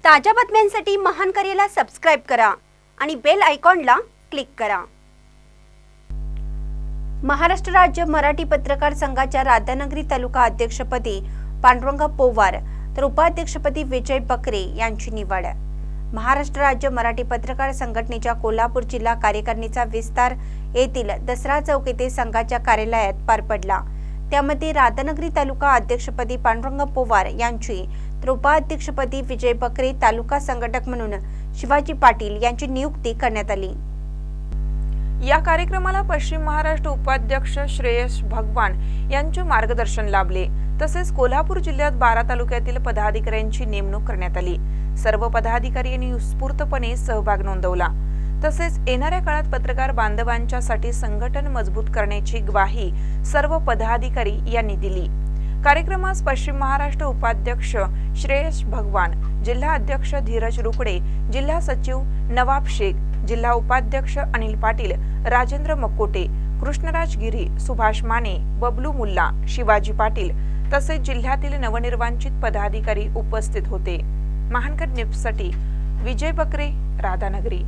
ताज्या बातम्यांसाठी महान करेला सबस्क्राइब करा आणि बेल आयकॉनला क्लिक करा। महाराष्ट्र राज्य मराठी पत्रकार संघाच्या राधानगरी तालुका अध्यक्षपदी पांडुरंग पोवार तर उपाध्यक्षपदी विजय बकरे यांची निवड। महाराष्ट्र राज्य मराठी पत्रकार संघटनेच्या कोल्हापूर जिल्हा कार्यकारिणीचा विस्तार येथील दसरा चौक येथे संघाच्या कार्यालयात पार पडला। त्यामध्ये राधानगरी तालुका अध्यक्षपदी पांडुरंग पोवार यांची तर उपाध्यक्षपदी विजय बकरे, तालुका संघटक म्हणून शिवाजी पाटील यांची नियुक्ती करण्यात आली। या कार्यक्रमाला पश्चिम महाराष्ट्र उपाध्यक्ष श्रेयस भगवान यांचे मार्गदर्शन लाभले। तसेच कोल्हापूर जिल्ह्यात 12 तालुक्यातील पदाधिकाऱ्यांची नेमणूक करण्यात आली। सर्व पदाधिकारी यांनी उत्स्फूर्तपणे सहभाग नोंदवला। तसेच येणाऱ्या काळात पत्रकार बांधवांच्यासाठी संघटन मजबूत करण्याची ग्वाही सर्व पदाधिकारी यांनी दिली। कार्यक्रमास पश्चिम महाराष्ट्र उपाध्यक्ष श्रेयस भगवान, जिल्हा अध्यक्ष धीरज रुकडे, जिल्हा सचिव नवाब शेख, जिल्हा उपाध्यक्ष अनिल पाटील, राजेंद्र मकोटे, कृष्णराज गिरी, सुभाष माने, बबलू मुल्ला, शिवाजी पाटील तसेच जिल्ह्यातील नवनिर्वाचित पदाधिकारी उपस्थित होते। महानकर न्यूजसाठी विजय बकरे, राधानगरी।